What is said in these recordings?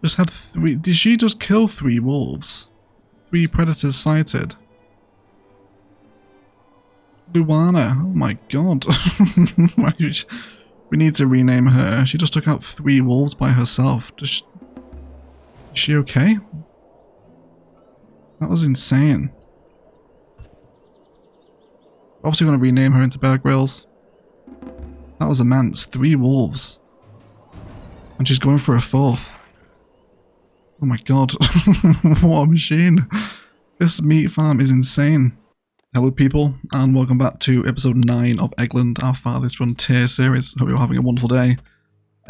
Just had 3. Did she just kill 3 wolves? 3 predators sighted. Luana, oh my god. We need to rename her. She just took out 3 wolves by herself. Is she okay? That was insane. Obviously going to rename her into Bear Grylls. That was immense. 3 wolves. And she's going for a 4th. Oh my god. What a machine. This meat farm is insane. Hello people, and welcome back to episode 9 of Eggland, our Farthest Frontier series. Hope you're having a wonderful day.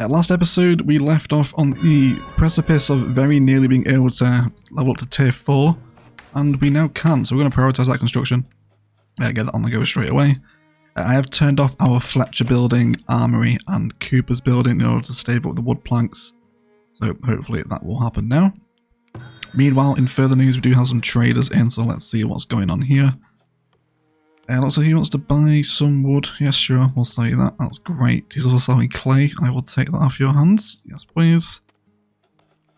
Last episode we left off on the precipice of very nearly being able to level up to tier 4. And we now can, so we're going to prioritise that construction. Get that on the go straight away. I have turned off our Fletcher building, Armory and Cooper's building in order to stave up the wood planks. So hopefully that will happen now. Meanwhile, in further news, we do have some traders in, so let's see what's going on here. Looks like he wants to buy some wood. Yes, sure, we'll sell you that. That's great. He's also selling clay. I will take that off your hands. Yes, please.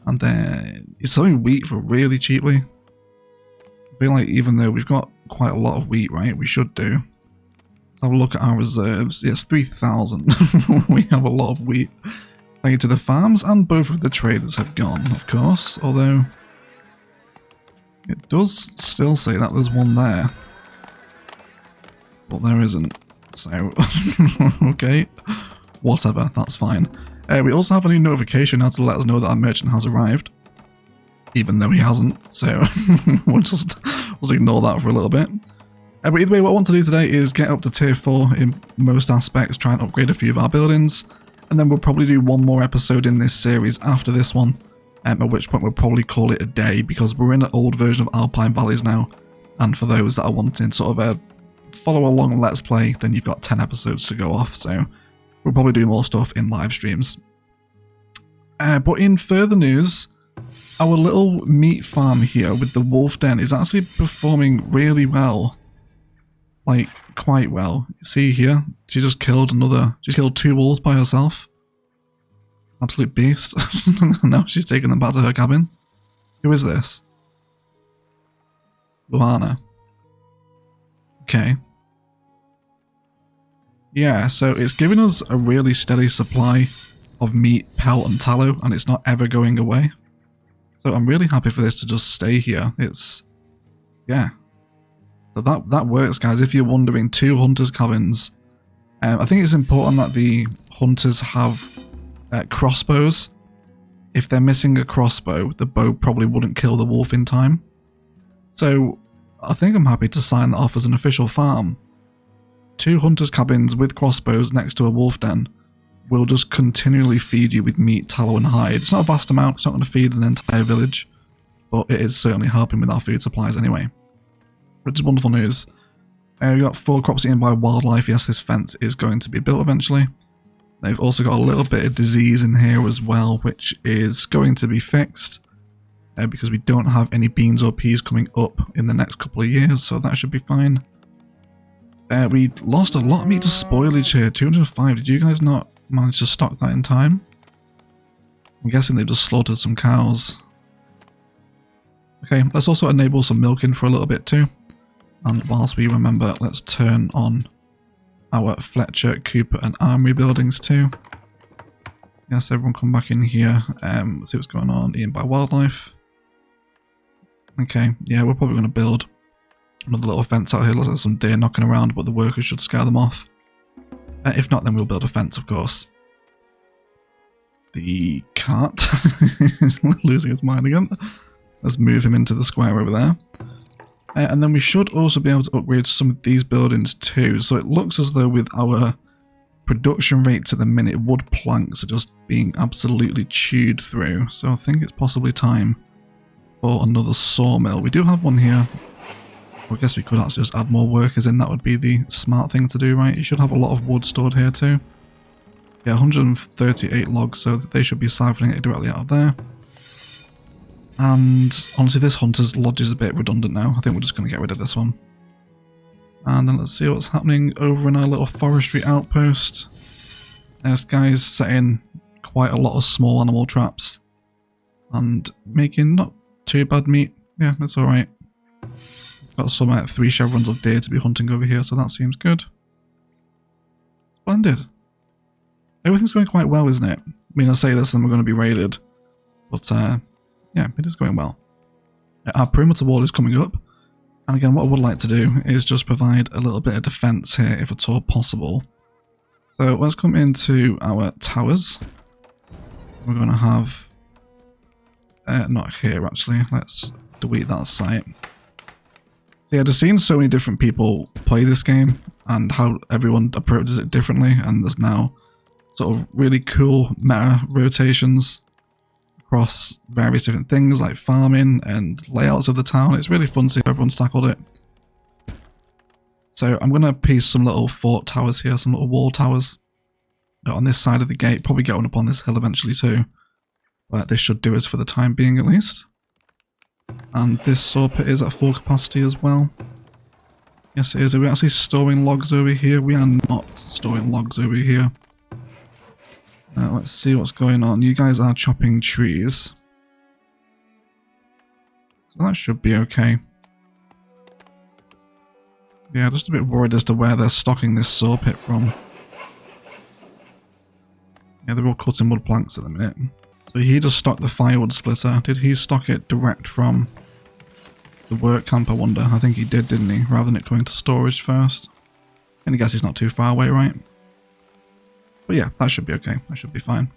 And then he's selling wheat for really cheaply. I feel like even though we've got quite a lot of wheat, right, we should do. Let's have a look at our reserves. Yes, 3,000. We have a lot of wheat. Thank you to the farms, and both of the traders have gone, of course. Although, it does still say that there's one there. But there isn't. So, okay. Whatever, that's fine. We also have a new notification now to let us know that our merchant has arrived. Even though he hasn't, so we'll just ignore that for a little bit. But either way, what I want to do today is get up to tier 4 in most aspects, try and upgrade a few of our buildings, and then we'll probably do one more episode in this series after this one, at which point we'll probably call it a day, because we're in an old version of Alpine Valleys now, and for those that are wanting sort of a follow along let's play, then you've got 10 episodes to go off, so we'll probably do more stuff in live streams. But in further news, our little meat farm here with the wolf den is actually performing really well. Like, quite well. See here, she just killed 2 wolves by herself. Absolute beast. Now she's taking them back to her cabin. Who is this? Luana. Okay. Yeah, so it's giving us a really steady supply of meat, pelt and tallow, and it's not ever going away. So I'm really happy for this to just stay here. Yeah. So that works, guys. If you're wondering, 2 hunters' cabins. I think it's important that the hunters have crossbows. If they're missing a crossbow, the bow probably wouldn't kill the wolf in time. So I think I'm happy to sign that off as an official farm. 2 hunters' cabins with crossbows next to a wolf den will just continually feed you with meat, tallow and hide. It's not a vast amount, it's not going to feed an entire village, but it is certainly helping with our food supplies anyway. Which is wonderful news. We've got 4 crops eaten by wildlife. Yes, this fence is going to be built eventually. They've also got a little bit of disease in here as well, which is going to be fixed. Because we don't have any beans or peas coming up in the next couple of years, so that should be fine. We lost a lot of meat to spoilage here, 205. Did you guys not manage to stock that in time? I'm guessing they've just slaughtered some cows. Okay, let's also enable some milking for a little bit too. And whilst we remember, let's turn on our Fletcher, Cooper and Armory buildings too. Yes, everyone come back in here. Let's see what's going on. Eaten by wildlife. Okay, yeah, we're probably going to build another little fence out here. Looks like some deer knocking around, but the workers should scare them off. If not, then we'll build a fence, of course. The cart is losing its mind again. Let's move him into the square over there. And then we should also be able to upgrade some of these buildings too. So it looks as though with our production rates at the minute, wood planks are just being absolutely chewed through. So I think it's possibly time for another sawmill. We do have one here. I guess we could actually just add more workers in. That would be the smart thing to do, right? You should have a lot of wood stored here too. Yeah, 138 logs, so they should be siphoning it directly out of there. And honestly, this hunter's lodge is a bit redundant now. I think we're just going to get rid of this one. And then let's see what's happening over in our little forestry outpost. This guy's setting quite a lot of small animal traps. and making not too bad meat. Yeah, that's alright. Got some 3 chevrons of deer to be hunting over here, so that seems good. Splendid. Everything's going quite well, isn't it? I mean, I say this and we're going to be raided, but yeah, it is going well. Our perimeter wall is coming up, and again, what I would like to do is just provide a little bit of defense here, if at all possible. So let's come into our towers. We're going to have, not here actually, let's delete that site. So yeah, just seeing so many different people play this game and how everyone approaches it differently, and there's now sort of really cool meta rotations across various different things like farming and layouts of the town. It's really fun to see how everyone's tackled it. So I'm going to piece some little fort towers here, some little wall towers on this side of the gate, probably going up on this hill eventually too. But this should do us for the time being at least. And this saw pit is at full capacity as well. Yes it is. Are we actually storing logs over here? We are not storing logs over here. Let's see what's going on. You guys are chopping trees. So that should be okay. Yeah, just a bit worried as to where they're stocking this saw pit from. Yeah, they're all cutting wood planks at the minute. So he just stocked the firewood splitter. Did he stock it direct from the work camp, I wonder? I think he did, didn't he? Rather than it going to storage first. And I guess he's not too far away, right? But yeah, that should be okay. That should be fine.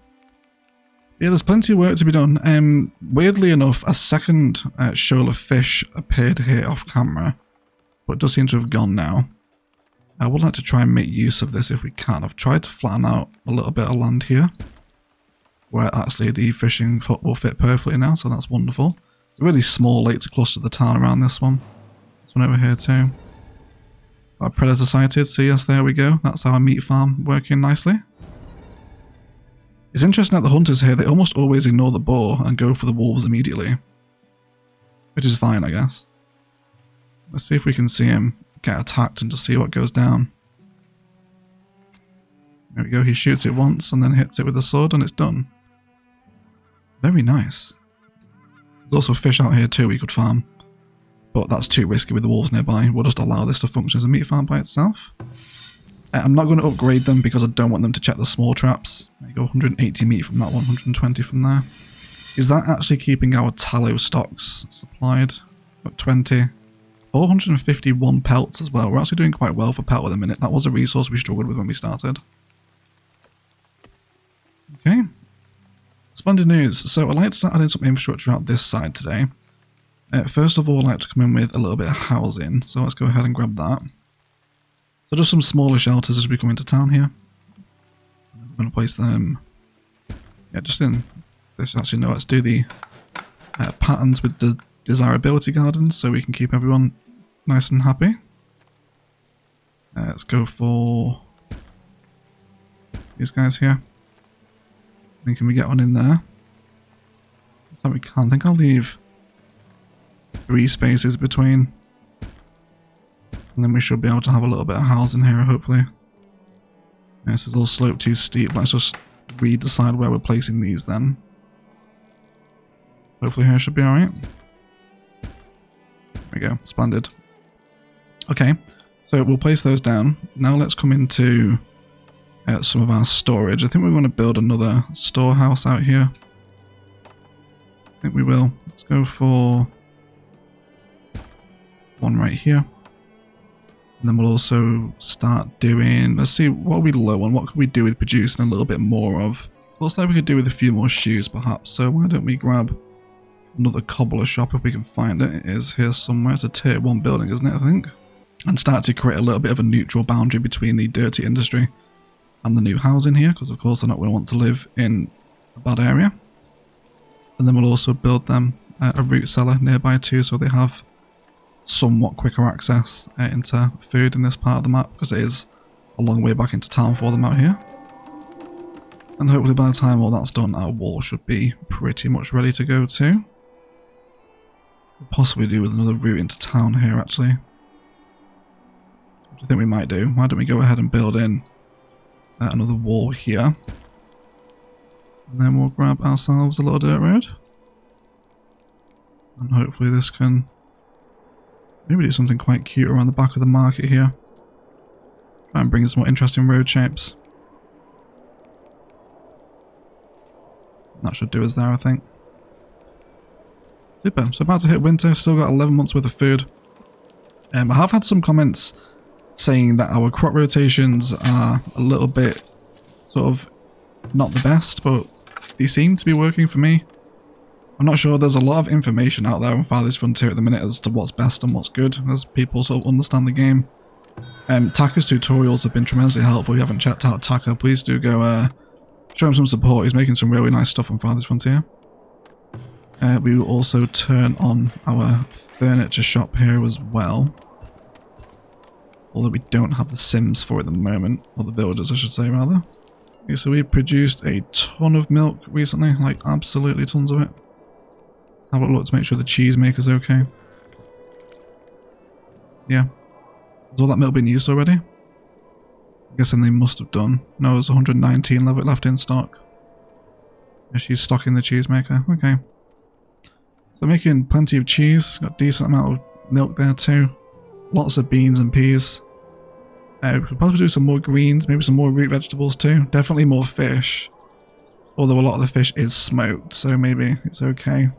Yeah, there's plenty of work to be done. Weirdly enough, a second shoal of fish appeared here off camera, but it does seem to have gone now. I would like to try and make use of this if we can. I've tried to flatten out a little bit of land here, where actually the fishing hut will fit perfectly now, so that's wonderful. It's a really small lake to cluster the town around this one. This one over here too. Our predator sighted, so yes, there we go. That's our meat farm working nicely. It's interesting that the hunters here, they almost always ignore the boar and go for the wolves immediately. Which is fine, I guess. Let's see if we can see him get attacked and just see what goes down. There we go, he shoots it once and then hits it with a sword and it's done. Very nice. There's also fish out here too we could farm. But that's too risky with the wolves nearby. We'll just allow this to function as a meat farm by itself. I'm not going to upgrade them because I don't want them to check the small traps. There you go, 180 meat from that one, 120 from there. Is that actually keeping our tallow stocks supplied? Got 20. 451 pelts as well. We're actually doing quite well for pelt at the minute. That was a resource we struggled with when we started. Okay. Splendid news. So I'd like to start adding some infrastructure out this side today. First of all, I'd like to come in with a little bit of housing. So let's go ahead and grab that. So just some smaller shelters as we come into town here. I'm going to place them, yeah, just in this. Actually, no, let's do the patterns with the desirability gardens so we can keep everyone nice and happy. Let's go for these guys here. And can we get one in there? So we can't. I think I'll leave 3 spaces between. And then we should be able to have a little bit of housing here, hopefully. This is all sloped too steep. Let's just redecide where we're placing these then. Hopefully here should be alright. There we go. Splendid. Okay, so we'll place those down. Now let's come into some of our storage. I think we're going to build another storehouse out here. I think we will. Let's go for one right here. And then we'll also start doing, let's see, what are we low on? What could we do with producing a little bit more of? Looks like we could do with a few more shoes perhaps. So why don't we grab another cobbler shop if we can find it. It is here somewhere. It's a tier 1 building, isn't it, I think? And start to create a little bit of a neutral boundary between the dirty industry and the new housing here, because of course they're not going to want to live in a bad area. And then we'll also build them a root cellar nearby too, so they have somewhat quicker access into food in this part of the map, because it is a long way back into town for them out here. And hopefully by the time all that's done, our wall should be pretty much ready to go too. We'll possibly do with another route into town here actually. What do you think we might do? Why don't we go ahead and build in another wall here. And then we'll grab ourselves a little dirt road. And hopefully this can maybe do something quite cute around the back of the market here. Try and bring in some more interesting road shapes. That should do us there, I think. Super. So about to hit winter, still got 11 months worth of food. I have had some comments saying that our crop rotations are a little bit sort of not the best, but they seem to be working for me. I'm not sure, there's a lot of information out there on Farthest Frontier at the minute as to what's best and what's good, as people sort of understand the game. Taka's tutorials have been tremendously helpful. If you haven't checked out Taka, please do go show him some support. He's making some really nice stuff on Farthest Frontier. We will also turn on our furniture shop here as well. Although we don't have the Sims for it at the moment, or the villagers I should say rather. Okay, so we produced a ton of milk recently, like absolutely tons of it. Let's have a look to make sure the cheese maker's okay. Yeah. Has all that milk been used already? I'm guessing they must have done. No, there's 119 of it left in stock. Yeah, she's stocking the cheese maker. Okay. So making plenty of cheese. Got a decent amount of milk there too. Lots of beans and peas. We could probably do some more greens, maybe some more root vegetables too. Definitely more fish. Although a lot of the fish is smoked, so maybe it's okay.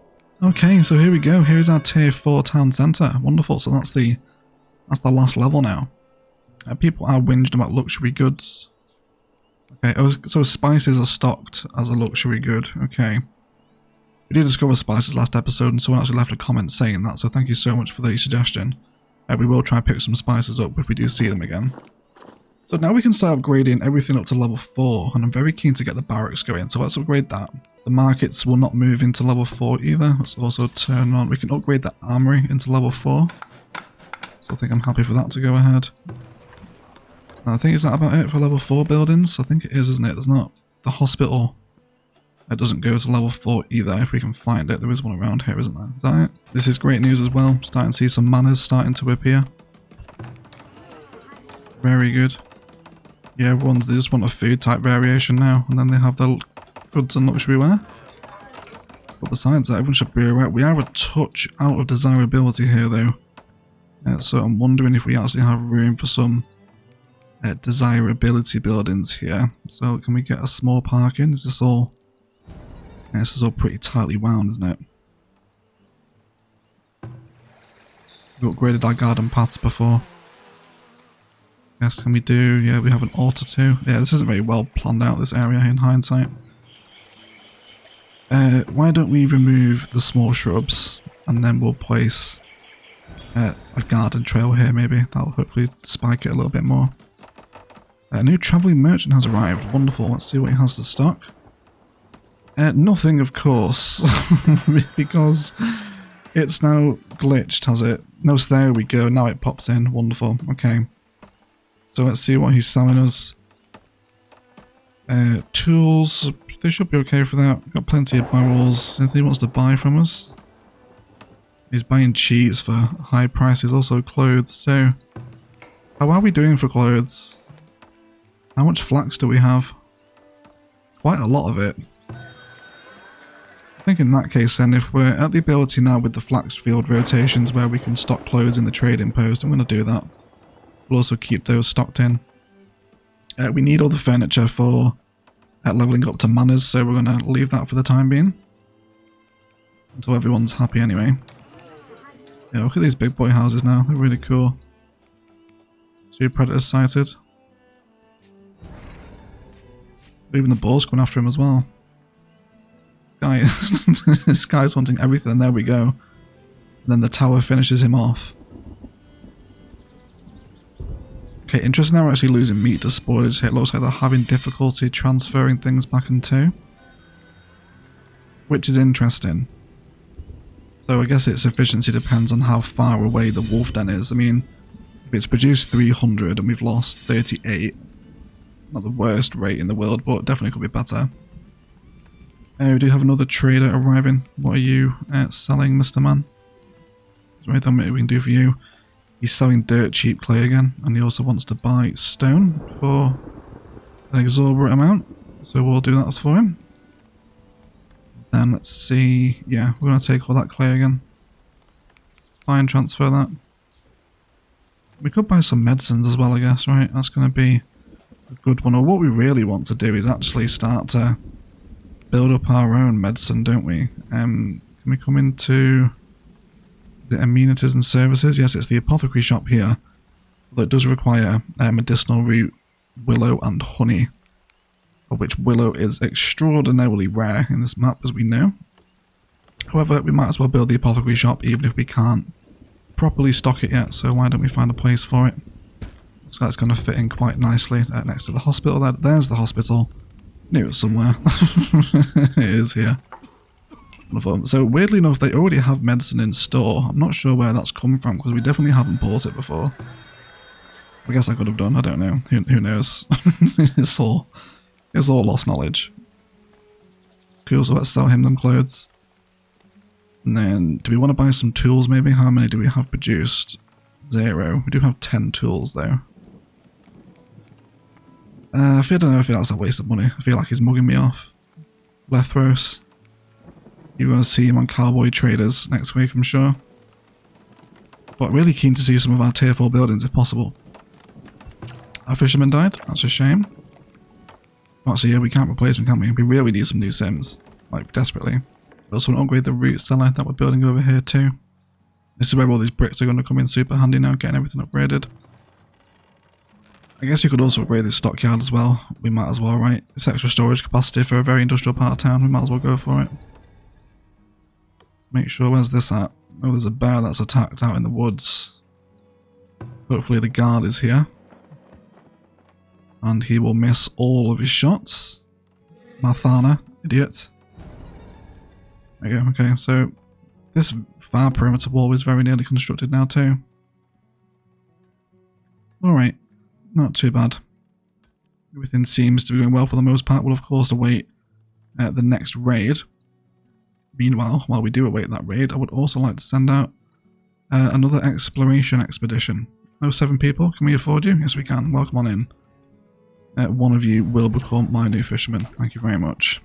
Okay, so here we go. Here's our tier 4 town centre. Wonderful. So that's the last level now. People are whinged about luxury goods. Okay, oh, so spices are stocked as a luxury good. Okay. We did discover spices last episode and someone actually left a comment saying that, so thank you so much for the suggestion. We will try and pick some spices up if we do see them again. So now we can start upgrading everything up to level 4, and I'm very keen to get the barracks going, so let's upgrade that. The markets will not move into level 4 either. Let's also turn on, we can upgrade the armory into level 4. So I think I'm happy for that to go ahead. And I think is that about it for level 4 buildings? I think it is, isn't it? There's not the hospital. It doesn't go to level 4 either, if we can find it. There is one around here, isn't there? Is that it? This is great news as well. Starting to see some manors starting to appear. Very good. Yeah, everyone's, they just want a food type variation now, and then they have the goods and luxury wear. But besides that, everyone should be alright. We are a touch out of desirability here though. So I'm wondering if we actually have room for some desirability buildings here. So can we get a small parking? Is this all... Yeah, this is all pretty tightly wound, isn't it? We upgraded our garden paths before. Yes, can we do... Yeah, we have an altar too. Yeah, this isn't very well planned out, this area in hindsight. Why don't we remove the small shrubs and then we'll place a garden trail here maybe. That'll hopefully spike it a little bit more. A new travelling merchant has arrived. Wonderful. Let's see what he has to stock. Nothing, of course, because it's now glitched, has it? No, so there we go. Now it pops in. Wonderful. Okay. So let's see what he's selling us. Tools. They should be okay for that. Got plenty of barrels. Anything he wants to buy from us? He's buying cheese for high prices. Also clothes too. How are we doing for clothes? How much flax do we have? Quite a lot of it. I think in that case then, if we're at the ability now with the flax field rotations where we can stock clothes in the trading post, I'm going to do that. We'll also keep those stocked in. We need all the furniture for leveling up to manors, so we're going to leave that for the time being. Until everyone's happy anyway. Yeah, look at these big boy houses now, they're really cool. 2 predators sighted. Even the boar's going after him as well. This guy's wanting everything, there we go. And then the tower finishes him off. Okay, interesting, now we're actually losing meat to spoilage. It looks like they're having difficulty transferring things back and two. Which is interesting. So I guess its efficiency depends on how far away the wolf den is. I mean, if it's produced 300 and we've lost 38, not the worst rate in the world, but definitely could be better. We do have another trader arriving. What are you selling, Mr. Man? Is there anything we can do for you? He's selling dirt cheap clay again, and he also wants to buy stone for an exorbitant amount, so we'll do that for him. Then let's see, yeah, we're going to take all that clay again. Buy and transfer that. We could buy some medicines as well, I guess, right? That's going to be a good one. Or what we really want to do is actually start to build up our own medicine, don't we? Can we come into the amenities and services? Yes, it's the apothecary shop here. Although it does require medicinal root, willow and honey, of which willow is extraordinarily rare in this map, as we know. However, we might as well build the apothecary shop even if we can't properly stock it yet, so why don't we find a place for it? So that's going to fit in quite nicely next to the hospital. There's the hospital. Knew it was somewhere. It is here. So weirdly enough, they already have medicine in store. I'm not sure where that's come from because we definitely haven't bought it before. I guess I could have done. I don't know. Who knows? It's all lost knowledge. Cool. So let's sell him them clothes. And then, do we want to buy some tools maybe? How many do we have produced? 0. We do have 10 tools though. I don't know if that's a waste of money. I feel like he's mugging me off. Lethros. You're going to see him on Cowboy Traders next week, I'm sure. But really keen to see some of our tier 4 buildings if possible. Our fisherman died. That's a shame. Actually, yeah, we can't replace him, can we? We really need some new sims. Like, desperately. We also want to upgrade the root cellar that we're building over here too. This is where all these bricks are going to come in super handy now, getting everything upgraded. I guess you could also upgrade this stockyard as well. We might as well, right? It's extra storage capacity for a very industrial part of town. We might as well go for it. Make sure, where's this at? Oh, there's a bear that's attacked out in the woods. Hopefully the guard is here. And he will miss all of his shots. Mathana, idiot. There you go, okay, so this far perimeter wall is very nearly constructed now too. Alright, not too bad. Everything seems to be going well for the most part. We'll of course await the next raid. Meanwhile, while we do await that raid, I would also like to send out another exploration expedition. Oh, 7 people? Can we afford you? Yes we can, welcome on in. One of you will become my new fisherman. Thank you very much.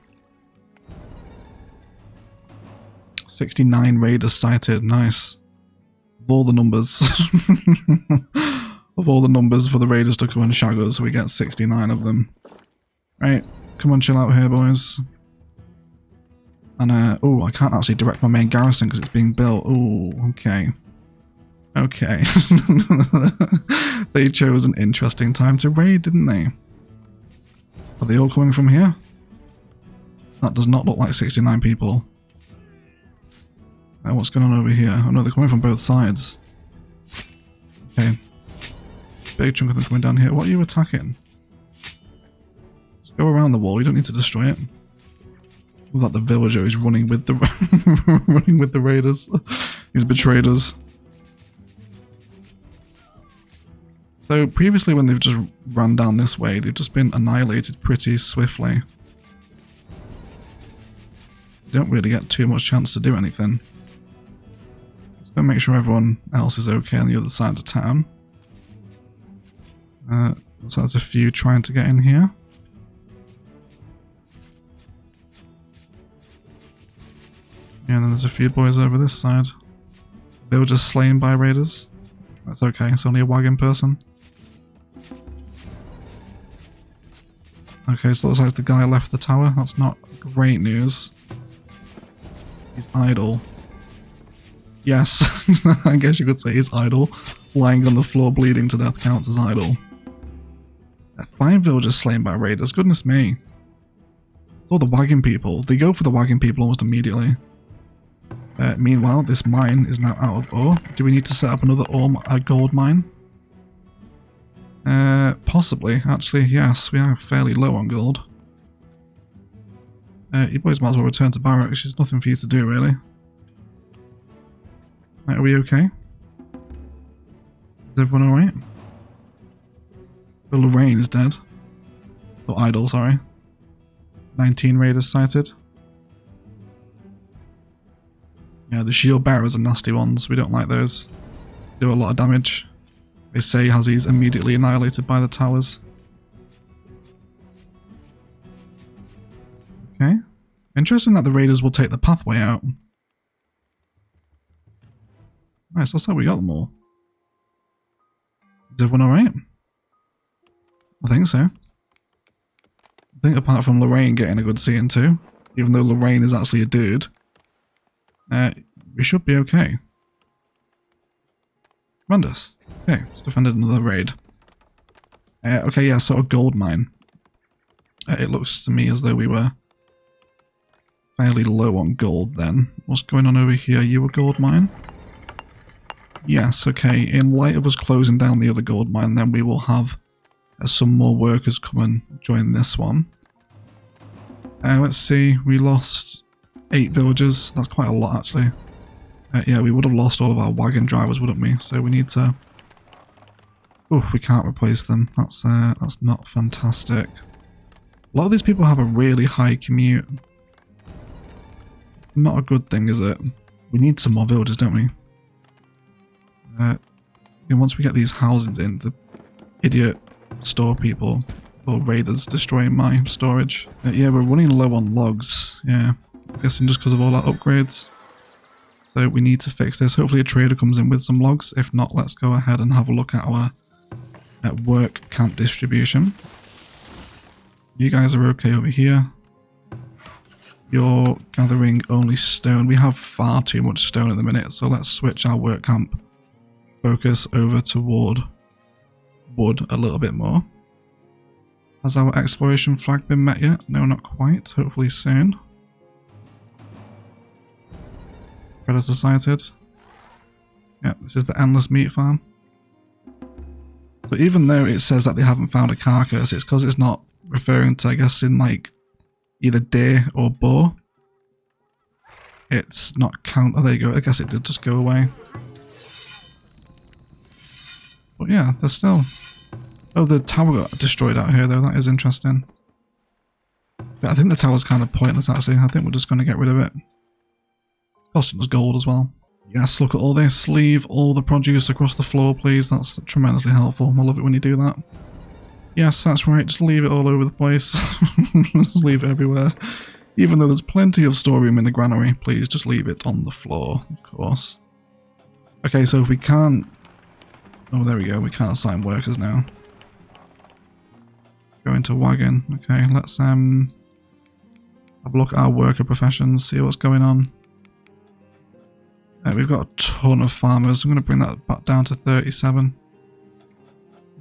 69 raiders sighted, nice. Of all the numbers. Of all the numbers for the raiders to come and shag us, we get 69 of them. Right, come on, chill out here, boys. And, oh, I can't actually direct my main garrison because it's being built. Oh, okay. Okay. They chose an interesting time to raid, didn't they? Are they all coming from here? That does not look like 69 people. What's going on over here? Oh no, they're coming from both sides. Okay. Big chunk of them coming down here. What are you attacking? Just go around the wall, you don't need to destroy it. Look like the villager is running with the running with the raiders. He's betrayed us. So previously when they've just run down this way, they've just been annihilated pretty swiftly. You don't really get too much chance to do anything. Just gotta make sure everyone else is okay on the other side of town. So there's a few trying to get in here. Yeah, and then there's a few boys over this side. They were just slain by raiders. That's okay, it's only a wagon person. Okay, so it looks like the guy left the tower. That's not great news. He's idle. Yes, I guess you could say he's idle. Lying on the floor bleeding to death counts as idle. 5 villagers slain by raiders, goodness me. All the wagon people. They go for the wagon people almost immediately. Meanwhile, this mine is now out of ore. Do we need to set up another gold mine? Possibly. Actually, yes, we are fairly low on gold. You boys might as well return to barracks. There's nothing for you to do, really. Right, are we okay? Is everyone alright? Well, Lorraine is dead. Or idle, sorry. 19 raiders sighted. Yeah, the shield bearers are nasty ones. We don't like those. Do a lot of damage. They say Hazi's immediately annihilated by the towers. Okay. Interesting that the raiders will take the pathway out. Right, so looks like we got them all. Is everyone alright? I think so. I think apart from Lorraine getting a good scene too, even though Lorraine is actually a dude, we should be okay. Tremendous. Okay, let's defended another raid. Okay, yeah, sort of gold mine. It looks to me as though we were fairly low on gold then. What's going on over here? You a gold mine? Yes, okay. In light of us closing down the other gold mine, then we will have some more workers come and join this one. Let's see, we lost 8 villagers. That's quite a lot actually. Yeah, we would have lost all of our wagon drivers, wouldn't we? So we need to... Oh, we can't replace them. That's not fantastic. A lot of these people have a really high commute. It's not a good thing, is it? We need some more villagers, don't we? Once we get these housings in, the idiot store people or raiders destroying my storage. Yeah, we're running low on logs. Yeah, I'm guessing just because of all our upgrades. So we need to fix this. Hopefully a trader comes in with some logs. If not, let's go ahead and have a look at our work camp distribution. You guys are okay over here. You're gathering only stone. We have far too much stone at the minute, so let's switch our work camp focus over toward wood a little bit more. Has our exploration flag been met yet? No, not quite. Hopefully soon. Predator sighted. Yeah, this is the endless meat farm. So even though it says that they haven't found a carcass, it's because it's not referring to, I guess, in like either deer or boar. It's not count. Oh, there you go. I guess it did just go away. But yeah, there's still... Oh, the tower got destroyed out here though. That is interesting. But I think the tower's kind of pointless actually. I think we're just going to get rid of it. Costing us gold as well. Yes, look at all this. Leave all the produce across the floor, please. That's tremendously helpful. I love it when you do that. Yes, that's right. Just leave it all over the place. Just leave it everywhere. Even though there's plenty of storeroom in the granary, please just leave it on the floor, of course. Okay, so if we can't... Oh, there we go. We can't assign workers now. Go into wagon. Okay, let's have a look at our worker professions, see what's going on. We've got a ton of farmers. I'm going to bring that back down to 37.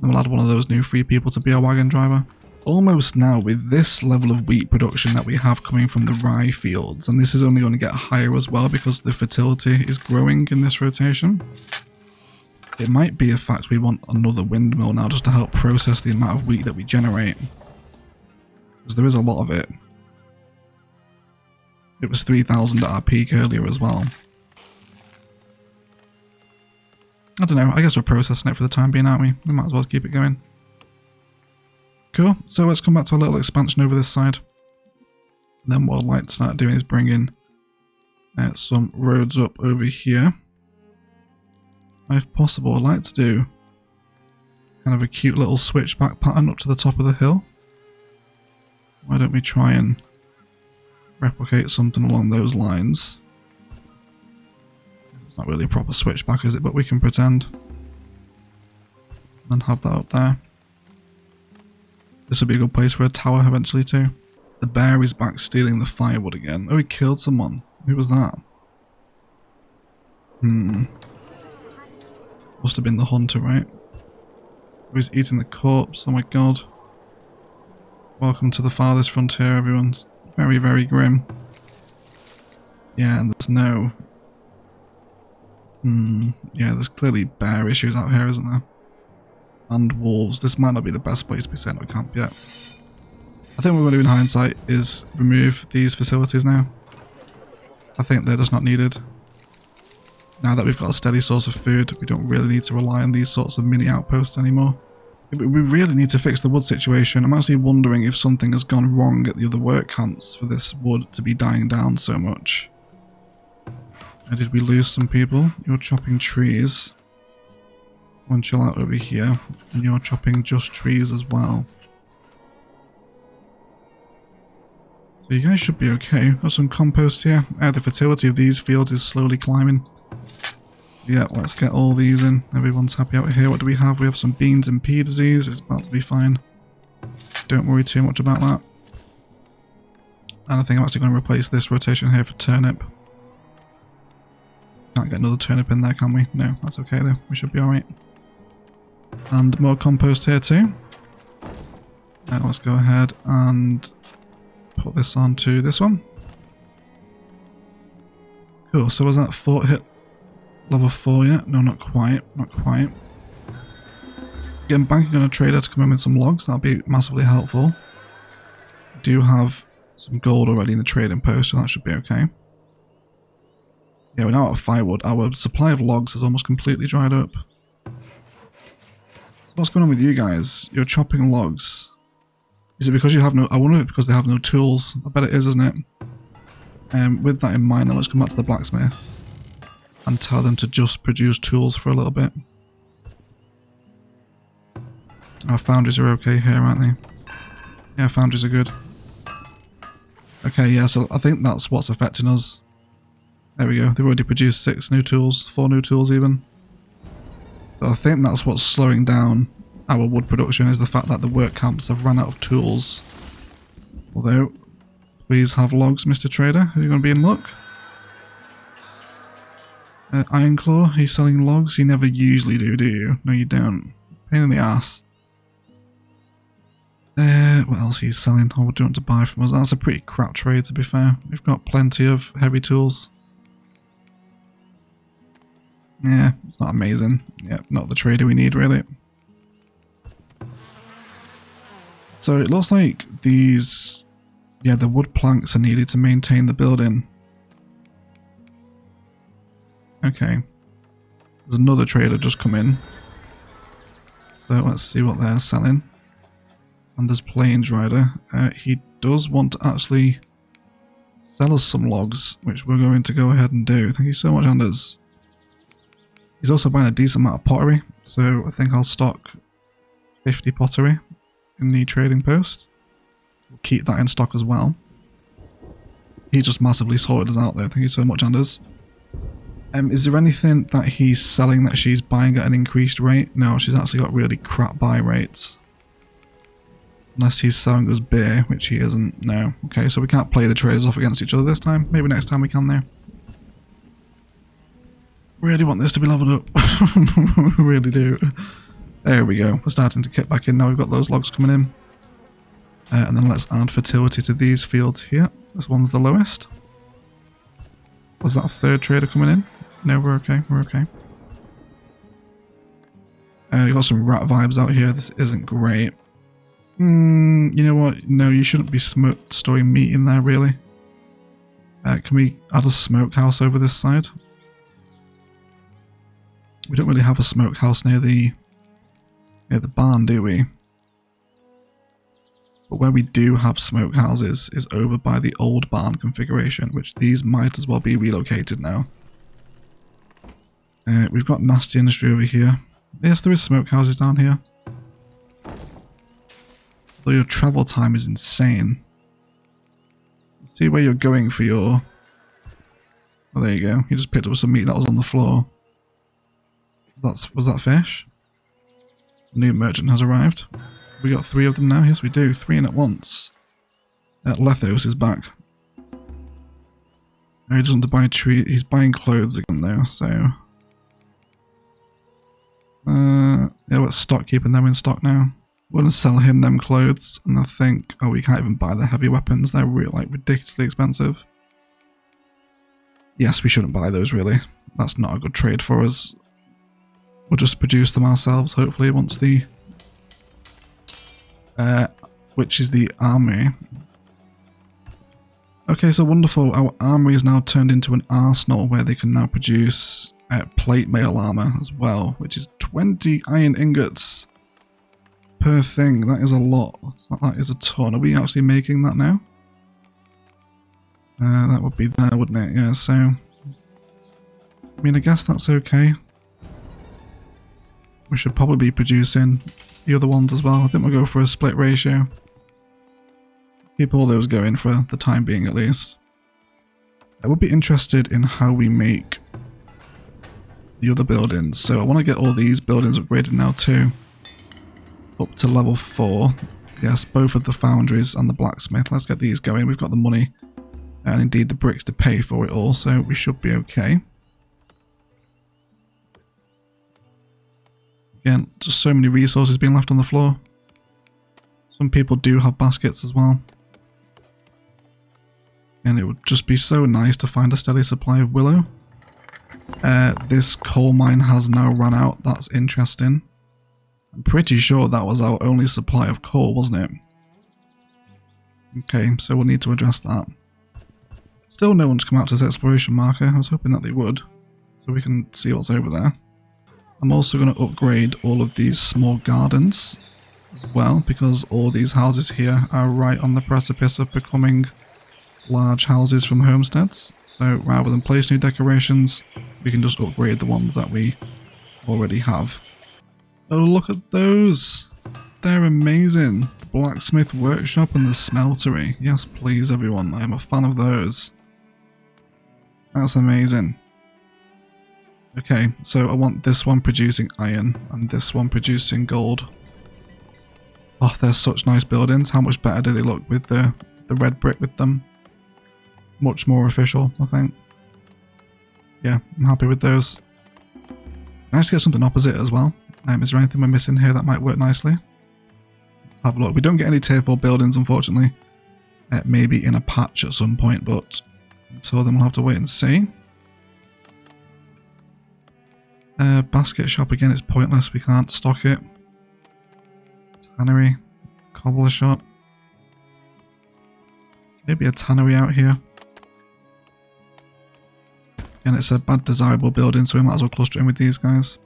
Then we'll add one of those new free people to be our wagon driver. Almost now, with this level of wheat production that we have coming from the rye fields, and this is only going to get higher as well because the fertility is growing in this rotation. It might be a fact we want another windmill now just to help process the amount of wheat that we generate. Because there is a lot of it. It was 3,000 at our peak earlier as well. I don't know, I guess we're processing it for the time being, aren't we? We might as well keep it going. Cool, so let's come back to a little expansion over this side. And then what I'd like to start doing is bring in some roads up over here. If possible, I'd like to do kind of a cute little switchback pattern up to the top of the hill. Why don't we try and replicate something along those lines? It's not really a proper switchback, is it? But we can pretend. And have that up there. This would be a good place for a tower eventually too. The bear is back stealing the firewood again. Oh, he killed someone. Who was that? Must have been the hunter, right? Who's eating the corpse? Oh my god. Welcome to the Farthest Frontier, everyone. It's very, very grim. Yeah, and there's no... yeah, there's clearly bear issues out here, isn't there? And wolves. This might not be the best place to be setting up camp yet. I think what we're going to do in hindsight is remove these facilities now. I think they're just not needed. Now that we've got a steady source of food, we don't really need to rely on these sorts of mini outposts anymore. We really need to fix the wood situation. I'm actually wondering if something has gone wrong at the other work camps for this wood to be dying down so much. Did we lose some people? You're chopping trees. One chill out over here, and you're chopping just trees as well. So you guys should be okay. Got some compost here. The fertility of these fields is slowly climbing. Yeah, let's get all these in. Everyone's happy out here. What do we have? We have some beans and pea disease. It's about to be fine. Don't worry too much about that. And I think I'm actually going to replace this rotation here for turnip. Can't get another turnip in there, can we? No, that's okay though. We should be alright. And more compost here too. Let's go ahead and put this onto this one. Cool, so was that fort hit level 4 yet? No, not quite, not quite. Again, banking on a trader to come in with some logs, that'll be massively helpful. We do have some gold already in the trading post, so that should be okay. Yeah, we're now out of firewood. Our supply of logs is almost completely dried up. So what's going on with you guys? You're chopping logs. Is it because you have no... I wonder if it's because they have no tools. I bet it is, isn't it? With that in mind, then let's come back to the blacksmith and tell them to just produce tools for a little bit. Our foundries are okay here, aren't they? Yeah, foundries are good. Okay, yeah, so I think that's what's affecting us. There we go. They've already produced 6 new tools, 4 new tools even. So I think that's what's slowing down our wood production, is the fact that the work camps have run out of tools. Although, please have logs, Mr. Trader. Are you going to be in luck? Ironclaw, he's selling logs? You never usually do you? No, you don't. Pain in the ass. What else he's selling? Oh, what do you want to buy from us? That's a pretty crap trade, to be fair. We've got plenty of heavy tools. Yeah, it's not amazing. Yeah, not the trader we need, really. So it looks like these... Yeah, the wood planks are needed to maintain the building. Okay. There's another trader just come in. So let's see what they're selling. Anders Plains Rider. He does want to actually sell us some logs, which we're going to go ahead and do. Thank you so much, Anders. He's also buying a decent amount of pottery, so I think I'll stock 50 pottery in the trading post. We'll keep that in stock as well. He just massively sorted us out there. Thank you so much, Anders. Is there anything that he's selling that she's buying at an increased rate? No, she's actually got really crap buy rates. Unless he's selling us beer, which he isn't. No. Okay, so we can't play the traders off against each other this time. Maybe next time we can there. Really want this to be leveled up. We really do. There we go. We're starting to kick back in now. We've got those logs coming in. And then let's add fertility to these fields here. This one's the lowest. Was that a third trader coming in? No, we're okay. We're okay. You got some rat vibes out here. This isn't great. You know what? No, you shouldn't be storing meat in there, really. Can we add a smokehouse over this side? We don't really have a smokehouse near the barn, do we? But where we do have smokehouses is over by the old barn configuration, which these might as well be relocated now. We've got nasty industry over here. Yes, there is smokehouses down here. Though your travel time is insane. Let's see where you're going for your... Oh, there you go. You just picked up some meat that was on the floor. Was that fish? The new merchant has arrived. We got 3 of them now. Yes, we do. 3 in at once. Lethos is back. No, he doesn't want to buy a tree. He's buying clothes again, though. So, yeah, let's start keeping them in stock now. We're gonna sell him them clothes, and I think, oh, we can't even buy the heavy weapons. They're really, like, ridiculously expensive. Yes, we shouldn't buy those, really. That's not a good trade for us. We'll just produce them ourselves, hopefully, once the... which is the army. Okay, so wonderful. Our armory is now turned into an arsenal where they can now produce plate mail armor as well, which is 20 iron ingots per thing. That is a lot. That is a ton. Are we actually making that now? That would be there, wouldn't it? Yeah, so... I mean, I guess that's okay. We should probably be producing the other ones as well. I think we'll go for a split ratio. Keep all those going for the time being, at least. I would be interested in how we make the other buildings. So I want to get all these buildings upgraded now too. Up to level 4. Yes, both of the foundries and the blacksmith. Let's get these going. We've got the money and indeed the bricks to pay for it all, so we should be okay. Again, just so many resources being left on the floor. Some people do have baskets as well. And it would just be so nice to find a steady supply of willow. This coal mine has now run out. That's interesting. I'm pretty sure that was our only supply of coal, wasn't it? Okay, so we'll need to address that. Still no one's come out to this exploration marker. I was hoping that they would, so we can see what's over there. I'm also going to upgrade all of these small gardens as well, because all these houses here are right on the precipice of becoming large houses from homesteads. So rather than place new decorations, we can just upgrade the ones that we already have. Oh, look at those! They're amazing! The blacksmith workshop and the smeltery. Yes, please, everyone. I am a fan of those. That's amazing. Okay, so I want this one producing iron and this one producing gold. Oh, they're such nice buildings. How much better do they look with the red brick with them? Much more official, I think. Yeah, I'm happy with those. Nice to get something opposite as well. Is there anything we're missing here that might work nicely? Let's have a look. We don't get any tier 4 buildings, unfortunately. Maybe in a patch at some point, but until then we'll have to wait and see. Basket shop again, it's pointless. We can't stock it. Tannery. Cobbler shop. Maybe a tannery out here. And it's a bad desirable building, so we might as well cluster in with these guys.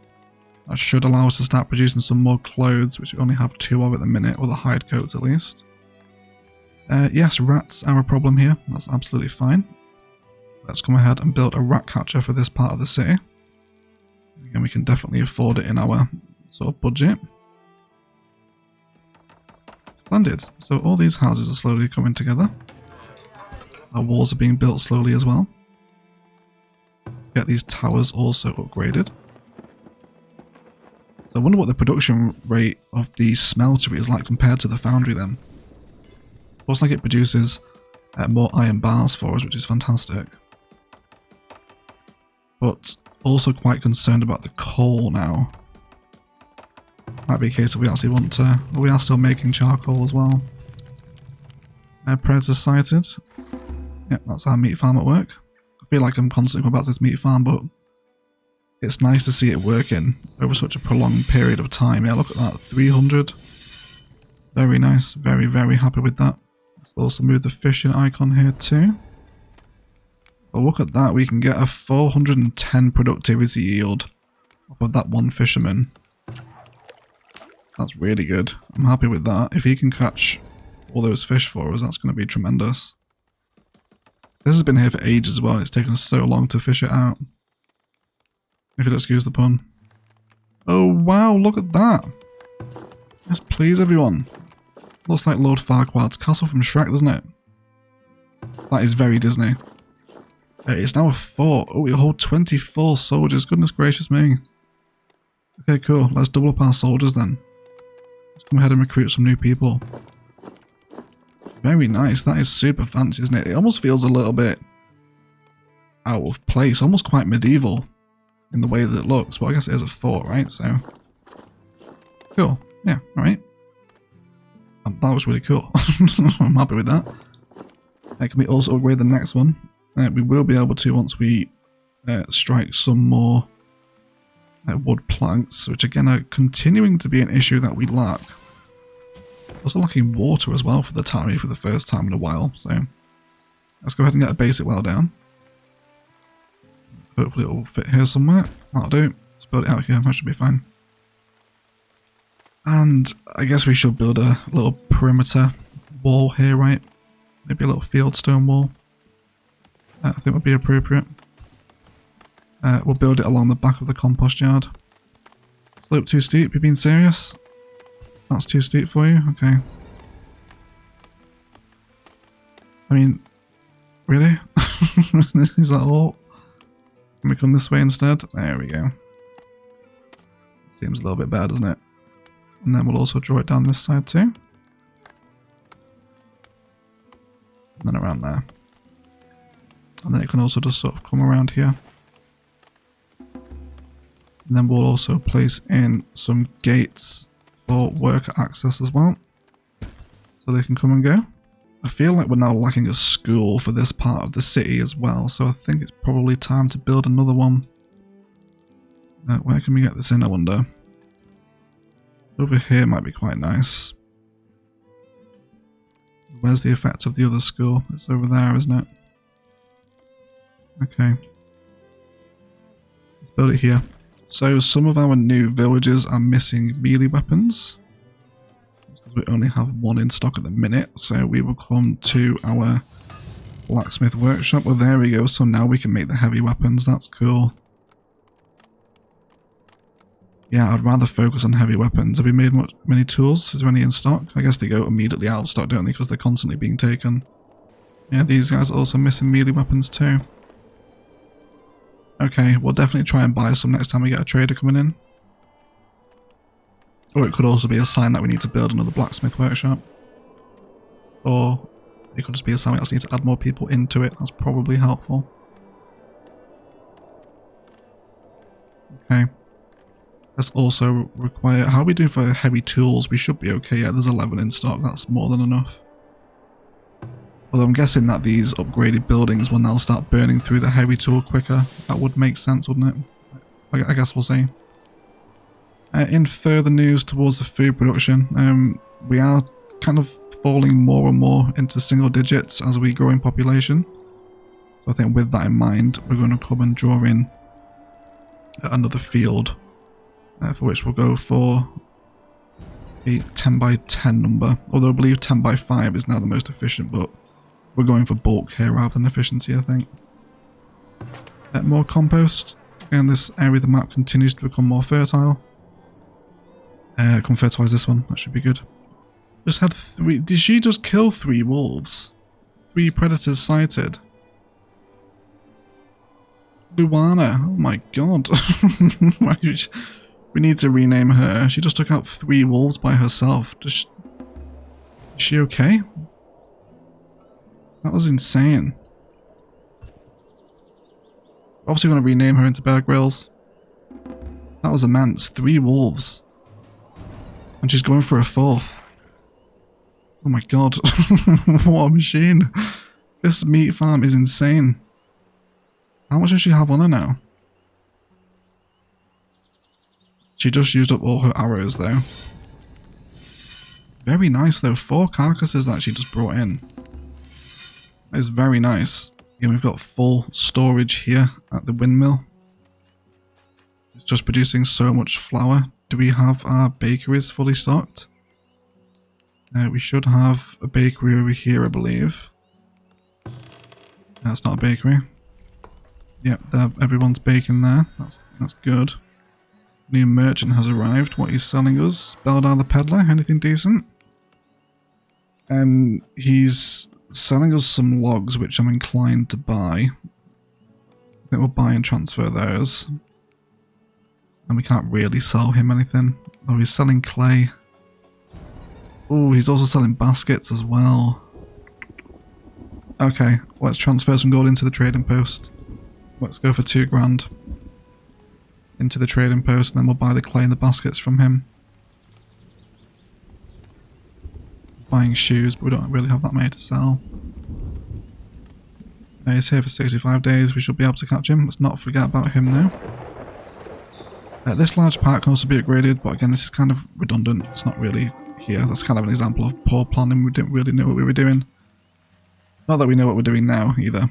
That should allow us to start producing some more clothes, which we only have 2 of at the minute, or the hide coats at least. Yes, rats are a problem here. That's absolutely fine. Let's come ahead and build a rat catcher for this part of the city. Again, we can definitely afford it in our sort of budget. Splendid. So all these houses are slowly coming together. Our walls are being built slowly as well. Let's get these towers also upgraded. So I wonder what the production rate of the smeltery is like compared to the foundry then. Looks like it produces more iron bars for us, which is fantastic. But also quite concerned about the coal now. Might be a case that we actually want to... we are still making charcoal as well. Predator sighted. Yep, that's our meat farm at work. I feel like I'm constantly going back to this meat farm, but it's nice to see it working over such a prolonged period of time. Yeah, look at that, 300. Very nice, very, very happy with that. Let's also move the fishing icon here too. But look at that, we can get a 410 productivity yield off of that one fisherman. That's really good. I'm happy with that. If he can catch all those fish for us, that's going to be tremendous. This has been here for ages as well. It's taken us so long to fish it out. If you'll excuse the pun. Oh wow, look at that. Yes, please everyone. Looks like Lord Farquaad's castle from Shrek, doesn't it? That is very Disney. It's now a fort. Oh, we hold 24 soldiers. Goodness gracious me. Okay, cool. Let's double up our soldiers then. Let's come ahead and recruit some new people. Very nice. That is super fancy, isn't it? It almost feels a little bit out of place. Almost quite medieval in the way that it looks. But I guess it is a fort, right? So, cool. Yeah, alright. That was really cool. I'm happy with that. Can we also upgrade the next one? We will be able to once we strike some more wood planks, which again are continuing to be an issue that we lack. Also lacking water as well for the tannery for the first time in a while, so let's go ahead and get a basic well down. Hopefully it will fit here somewhere. That'll do. Let's build it out here, that should be fine. And I guess we should build a little perimeter wall here, right? Maybe a little field stone wall. I think would be appropriate. We'll build it along the back of the compost yard. Slope too steep, you being serious? That's too steep for you? Okay. I mean, really? Is that all? Can we come this way instead? There we go. Seems a little bit better, doesn't it? And then we'll also draw it down this side too. And then around there. And then it can also just sort of come around here. And then we'll also place in some gates for worker access as well. So they can come and go. I feel like we're now lacking a school for this part of the city as well. So I think it's probably time to build another one. Where can we get this in, I wonder? Over here might be quite nice. Where's the effect of the other school? It's over there, isn't it? Okay. Let's build it here. So some of our new villages are missing melee weapons. Because we only have one in stock at the minute. So we will come to our blacksmith workshop. Well, there we go. So now we can make the heavy weapons. That's cool. Yeah, I'd rather focus on heavy weapons. Have we made many tools? Is there any in stock? I guess they go immediately out of stock, don't they? Because they're constantly being taken. Yeah, these guys are also missing melee weapons too. Okay, we'll definitely try and buy some next time we get a trader coming in. Or it could also be a sign that we need to build another blacksmith workshop. Or it could just be a sign we also need to add more people into it. That's probably helpful. Okay. Let's also require... How are we doing for heavy tools? We should be okay. Yeah, there's 11 in stock. That's more than enough. Although I'm guessing that these upgraded buildings will now start burning through the heavy tool quicker. That would make sense, wouldn't it? I guess we'll see. In further news towards the food production, we are kind of falling more and more into single digits as we grow in population. So I think with that in mind, we're going to come and draw in another field. For which we'll go for a 10 by 10 number. Although I believe 10 by 5 is now the most efficient, but we're going for bulk here rather than efficiency, I think. More compost. Again, this area of the map continues to become more fertile. Come fertilize this one, that should be good. Just had 3. Did she just kill 3 wolves? 3 predators sighted. Luana, oh my god. We need to rename her. She just took out 3 wolves by herself. Is she okay? That was insane. Obviously going to rename her into Bear Grylls. That was immense. 3 wolves. And she's going for a 4th. Oh my god. What a machine. This meat farm is insane. How much does she have on her now? She just used up all her arrows though. Very nice though. 4 carcasses that she just brought in. That is very nice. Yeah, we've got full storage here at the windmill. It's just producing so much flour. Do we have our bakeries fully stocked? We should have a bakery over here, I believe. That's not a bakery. Yep, everyone's baking there. That's good. New merchant has arrived. What he's selling us? Beldar the peddler. Anything decent? He's selling us some logs, which I'm inclined to buy. I think we'll buy and transfer those. And we can't really sell him anything. Oh, he's selling clay. Oh, he's also selling baskets as well. Okay, let's transfer some gold into the trading post. Let's go for 2 grand. Into the trading post, and then we'll buy the clay and the baskets from him. He's buying shoes, but we don't really have that many to sell. He's here for 65 days. We should be able to catch him. Let's not forget about him now. This large park can also be upgraded, but again, this is kind of redundant. It's not really here. That's kind of an example of poor planning. We didn't really know what we were doing. Not that we know what we're doing now, either.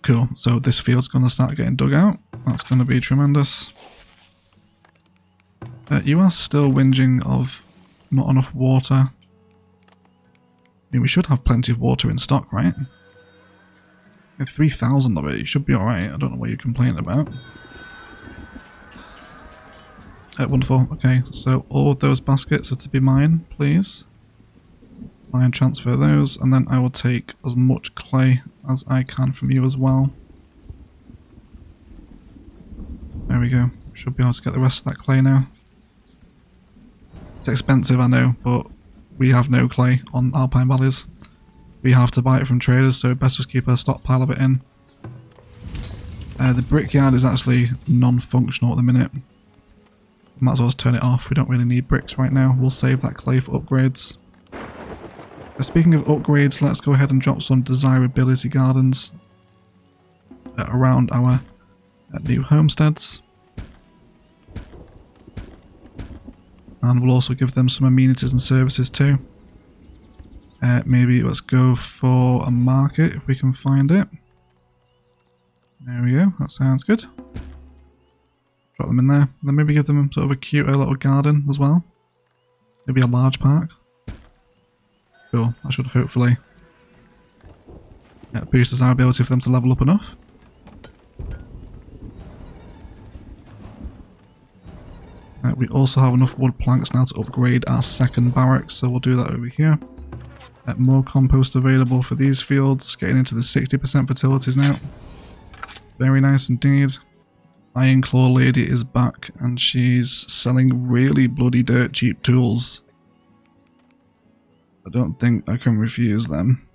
Cool, so this field's going to start getting dug out. That's going to be tremendous. You are still whinging of not enough water. I mean, we should have plenty of water in stock, right? 3,000 of it, you should be alright. I don't know what you're complaining about. Wonderful, okay, so all of those baskets are to be mine, please. Buy and transfer those, and then I will take as much clay as I can from you as well. There we go. Should be able to get the rest of that clay now. It's expensive, I know, but we have no clay on Alpine Valleys. We have to buy it from traders, so best just keep a stockpile of it in. The brickyard is actually non-functional at the minute. Might as well just turn it off. We don't really need bricks right now. We'll save that clay for upgrades. Speaking of upgrades, let's go ahead and drop some desirability gardens around our new homesteads. And we'll also give them some amenities and services too. Maybe let's go for a market if we can find it. There we go, that sounds good. Drop them in there. Then maybe give them sort of a cute little garden as well. Maybe a large park. Cool, that should hopefully boost desirability for them to level up enough. We also have enough wood planks now to upgrade our second barracks, so we'll do that over here. More compost available for these fields, getting into the 60% fertilities now. Very nice indeed. Iron Claw Lady is back and she's selling really bloody dirt cheap tools. I don't think I can refuse them.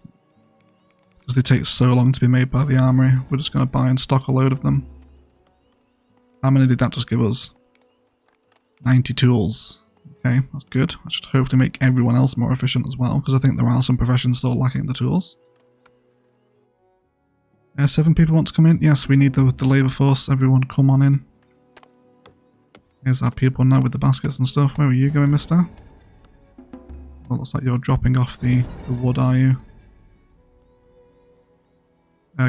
Because they take so long to be made by the armory, we're just going to buy and stock a load of them. How many did that just give us? 90 tools. Okay, that's good. I should hopefully make everyone else more efficient as well, because I think there are some professions still lacking the tools. 7 people want to come in. Yes, we need the labour force. Everyone come on in. Here's our people now with the baskets and stuff. Where are you going, mister? Well, looks like you're dropping off the wood, are you?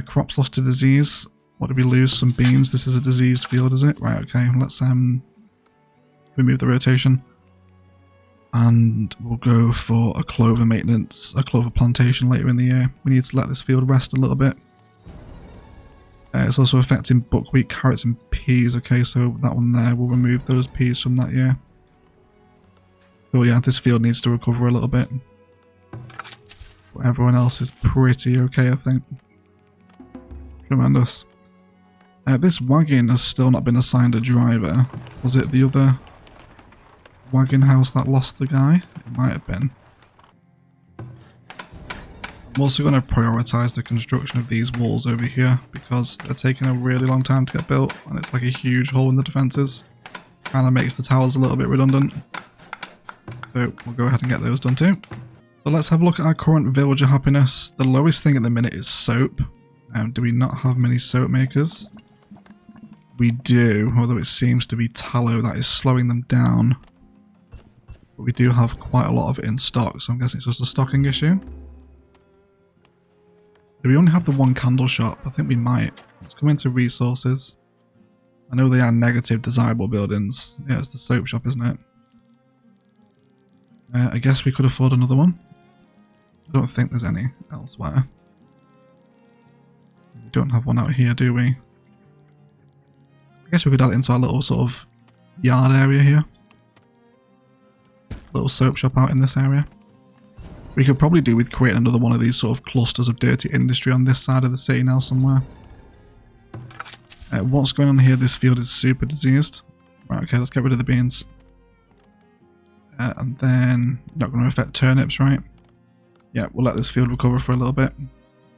Crops lost to disease. What did we lose? Some beans. This is a diseased field, is it? Right, okay. Let's remove the rotation. And we'll go for a clover maintenance, a clover plantation later in the year. We need to let this field rest a little bit. It's also affecting buckwheat, carrots and peas. Okay, so that one there, we'll remove those peas from that year. Oh yeah, this field needs to recover a little bit. But everyone else is pretty okay, I think. Tremendous. This wagon has still not been assigned a driver. Was it the other wagon house that lost the guy? It might have been. I'm also going to prioritise the construction of these walls over here because they're taking a really long time to get built and it's like a huge hole in the defences. Kind of makes the towers a little bit redundant. So we'll go ahead and get those done too. So let's have a look at our current villager happiness. The lowest thing at the minute is soap. Do we not have many soap makers? We do, although it seems to be tallow that is slowing them down. But we do have quite a lot of it in stock, so I'm guessing it's just a stocking issue. Do we only have the one candle shop? I think we might. Let's come into resources. I know they are negative desirable buildings. Yeah, it's the soap shop, isn't it? I guess we could afford another one. I don't think there's any elsewhere. We don't have one out here, do we? I guess we could add it into our little sort of yard area here. Little soap shop out in this area. We could probably do with creating another one of these sort of clusters of dirty industry on this side of the city now somewhere. What's going on here? This field is super diseased. Right, okay, let's get rid of the beans. And then, not going to affect turnips, right? Yeah, we'll let this field recover for a little bit.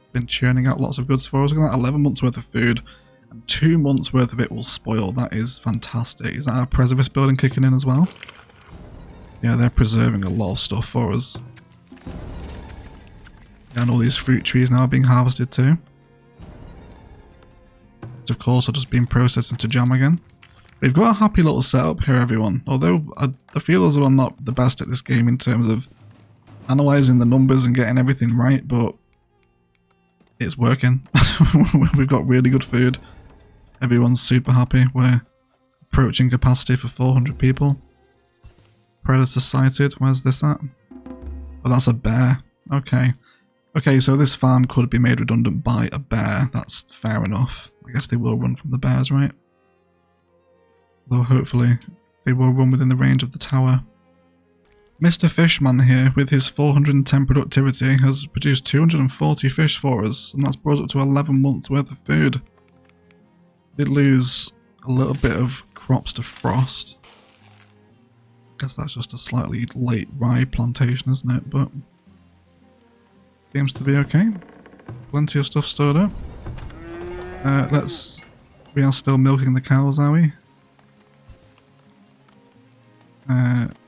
It's been churning out lots of goods for us. Look at that, 11 months worth of food. And 2 months worth of it will spoil. That is fantastic. Is that our preservist building kicking in as well? Yeah, they're preserving a lot of stuff for us. And all these fruit trees now are being harvested too. Which of course are just being processed into jam again. We've got a happy little setup here, everyone. Although I feel as though I'm not the best at this game in terms of analysing the numbers and getting everything right, but it's working. We've got really good food. Everyone's super happy. We're approaching capacity for 400 people. Predator sighted. Where's this at? Oh, that's a bear. Okay. Okay, so this farm could be made redundant by a bear. That's fair enough. I guess they will run from the bears, right? Though hopefully they will run within the range of the tower. Mr. Fishman here, with his 410 productivity, has produced 240 fish for us, and that's brought up to 11 months worth of food. We did lose a little bit of crops to frost. Guess that's just a slightly late rye plantation, isn't it? But seems to be okay. Plenty of stuff stored up. We are still milking the cows, are we?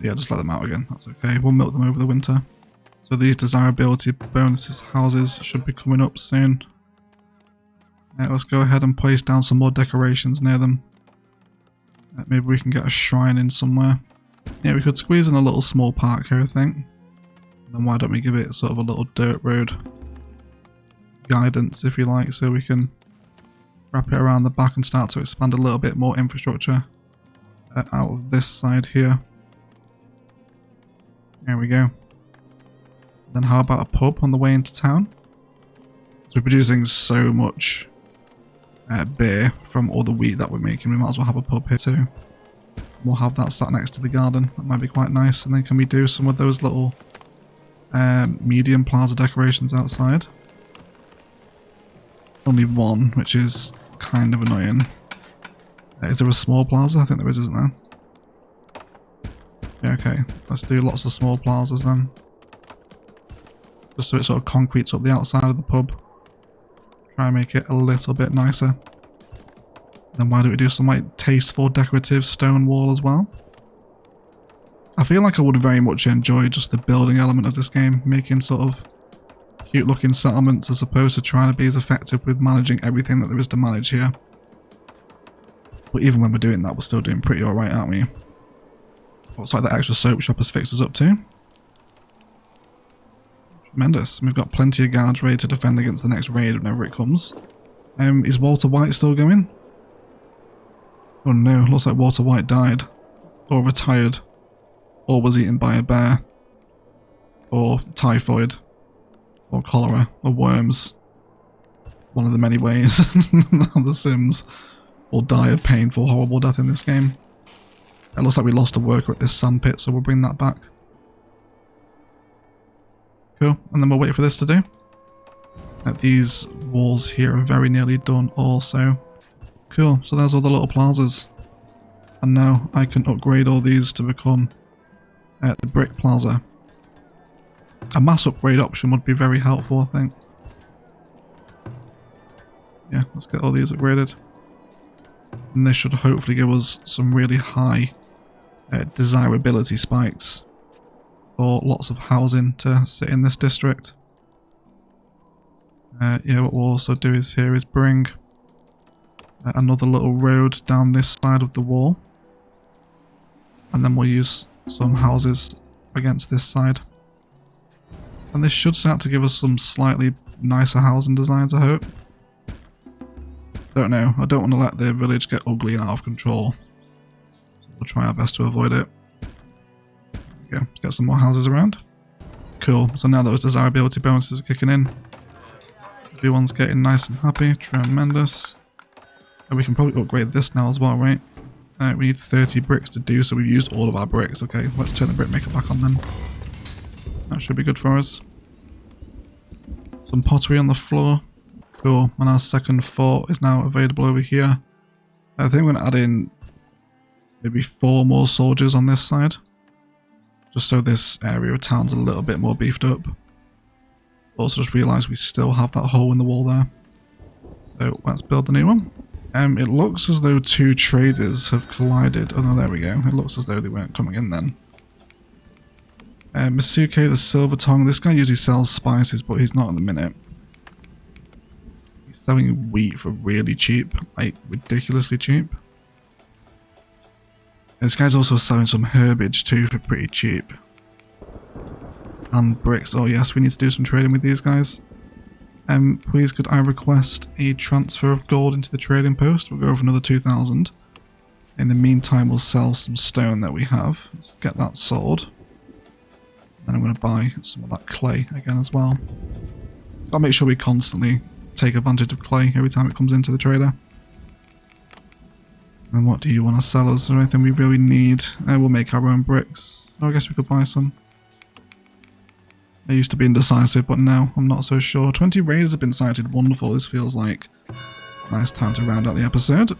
Yeah, just let them out again. That's okay. We'll milk them over the winter. So these desirability bonuses houses should be coming up soon. Let's go ahead and place down some more decorations near them. Maybe we can get a shrine in somewhere. Yeah, we could squeeze in a little small park here, I think. Then why don't we give it sort of a little dirt road guidance, if you like, so we can wrap it around the back and start to expand a little bit more infrastructure out of this side here. There we go. Then how about a pub on the way into town? So we're producing so much beer from all the wheat that we're making, we might as well have a pub here too. We'll have that sat next to the garden. That might be quite nice. And then can we do some of those little medium plaza decorations outside? Only one, which is kind of annoying. Is there a small plaza? I think there is, isn't there? Yeah, okay. Let's do lots of small plazas then. Just so it sort of concretes up the outside of the pub. Try and make it a little bit nicer. Then why don't we do some like tasteful decorative stone wall as well? I feel like I would very much enjoy just the building element of this game, making sort of cute looking settlements as opposed to trying to be as effective with managing everything that there is to manage here. But even when we're doing that, we're still doing pretty alright, aren't we? Looks like that extra soap shop has fixed us up too. Tremendous. We've got plenty of guards ready to defend against the next raid whenever it comes. Is Walter White still going? Oh no, looks like Walter White died. Or retired. Or was eaten by a bear. Or typhoid. Or cholera. Or worms. One of the many ways The Sims will die a painful, horrible death in this game. It looks like we lost a worker at this sandpit, so we'll bring that back. Cool, and then we'll wait for this to do. These walls here are very nearly done also. Cool, so there's all the little plazas. And now I can upgrade all these to become the brick plaza. A mass upgrade option would be very helpful, I think. Yeah, let's get all these upgraded. And this should hopefully give us some really high desirability spikes. For lots of housing to sit in this district. Yeah, what we'll also do is bring another little road down this side of the wall. And then we'll use some houses against this side. And this should start to give us some slightly nicer housing designs, I hope. I don't know, I don't want to let the village get ugly and out of control. So we'll try our best to avoid it. Yeah, get some more houses around. Cool, so now those desirability bonuses are kicking in. Everyone's getting nice and happy, tremendous. And we can probably upgrade this now as well, right? We need 30 bricks to do, so we've used all of our bricks. Okay, let's turn the brick maker back on then. That should be good for us. Some pottery on the floor. Cool, and our second fort is now available over here. I think we're going to add in maybe 4 more soldiers on this side. Just so this area of town's a little bit more beefed up. Also just realised we still have that hole in the wall there. So let's build the new one. It looks as though 2 traders have collided. Oh no, there we go. It looks as though they weren't coming in then. Masuke the Silver Tongue. This guy usually sells spices, but he's not at the minute. He's selling wheat for really cheap. Like, ridiculously cheap. This guy's also selling some herbage too for pretty cheap. And bricks. Oh yes, we need to do some trading with these guys. Please could I request a transfer of gold into the trading post? We'll go for another 2,000. In the meantime, we'll sell some stone that we have. Let's get that sold. And I'm going to buy some of that clay again as well. Gotta make sure we constantly take advantage of clay every time it comes into the trader. And what do you want to sell us? Is there anything we really need? We'll make our own bricks. Oh, I guess we could buy some. I used to be indecisive, but now I'm not so sure. 20 raiders have been sighted. Wonderful. This feels like a nice time to round out the episode.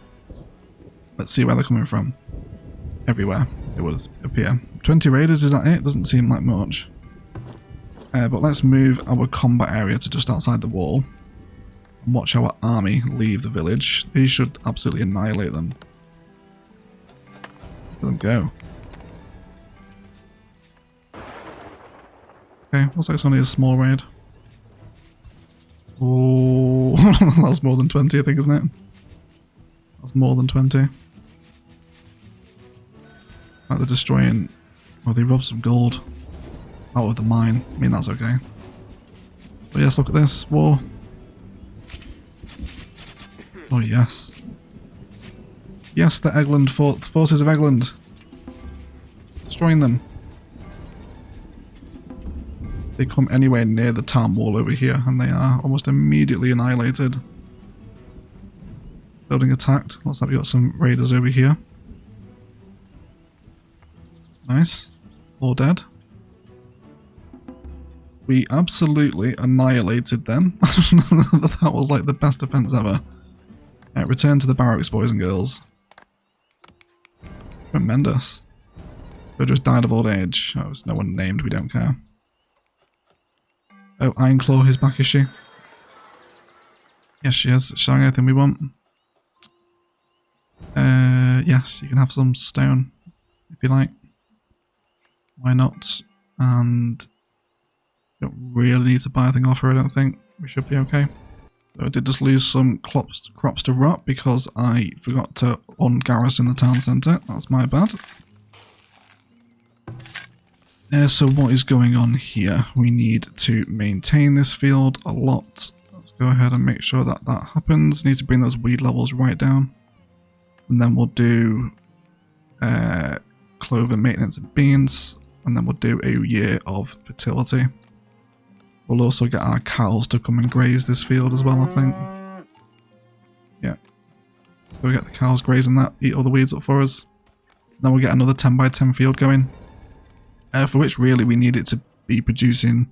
Let's see where they're coming from. Everywhere, it would appear. 20 raiders, is that it? Doesn't seem like much. But let's move our combat area to just outside the wall. And watch our army leave the village. These should absolutely annihilate them. Let them go. Okay, looks like it's only a small raid. Oh, that's more than 20, I think, isn't it? That's more than 20. Like they're destroying... Oh, they robbed some gold out of the mine. I mean, that's okay. But yes, look at this. War. Oh, yes. Yes, the England forces of England. Destroying them. They come anywhere near the town wall over here, and they are almost immediately annihilated. Building attacked. Looks like we got some raiders over here. Nice. All dead. We absolutely annihilated them. That was like the best defense ever. Return to the barracks, boys and girls. Tremendous. They just died of old age. Oh, there's no one named, we don't care. Oh, Ironclaw is back, is she? Yes, she is. Showing anything we want. Yes, you can have some stone, if you like. Why not? And you don't really need to buy anything off her, I don't think. We should be okay. So I did just lose some crops to rot because I forgot to ungarrison the town centre. That's my bad. So what is going on here? We need to maintain this field a lot. Let's go ahead and make sure that that happens. Need to bring those weed levels right down. And then we'll do clover maintenance and beans. And then we'll do a year of fertility. We'll also get our cows to come and graze this field as well, I think. Yeah. So we'll get the cows grazing that, eat all the weeds up for us. Then we'll get another 10 by 10 field going. For which really we need it to be producing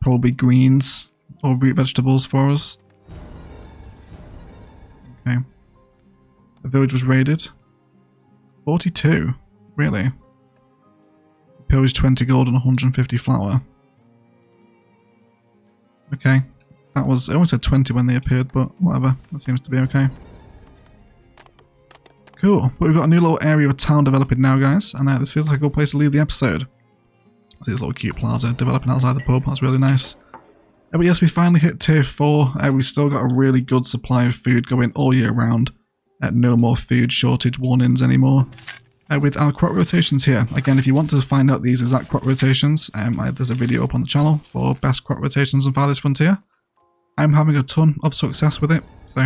probably greens or root vegetables for us. Okay. The village was raided. 42? Really? Pillaged 20 gold and 150 flour. Okay. That was... I only said 20 when they appeared, but whatever. That seems to be okay. Cool. But we've got a new little area of town developing now, guys. And this feels like a good place to leave the episode. See this little cute plaza developing outside the pub. That's really nice. But yes, we finally hit tier 4. We've still got a really good supply of food going all year round. No more food shortage warnings anymore. With our crop rotations here. Again, if you want to find out these exact crop rotations, there's a video up on the channel for best crop rotations on Farthest Frontier. I'm having a ton of success with it. So,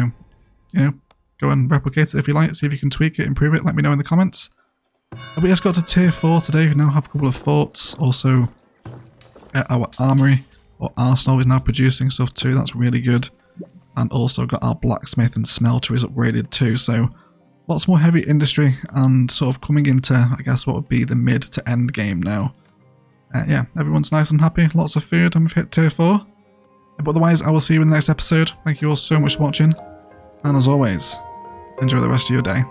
you know, go and replicate it if you like. See if you can tweak it, improve it. Let me know in the comments. We just got to tier 4 today. We now have a couple of forts. Also, our armory or arsenal is now producing stuff too. That's really good. And also got our blacksmith and smelter is upgraded too. So lots more heavy industry and sort of coming into, I guess, what would be the mid to end game now. Yeah, everyone's nice and happy. Lots of food and we've hit tier 4. But otherwise, I will see you in the next episode. Thank you all so much for watching. And as always, enjoy the rest of your day.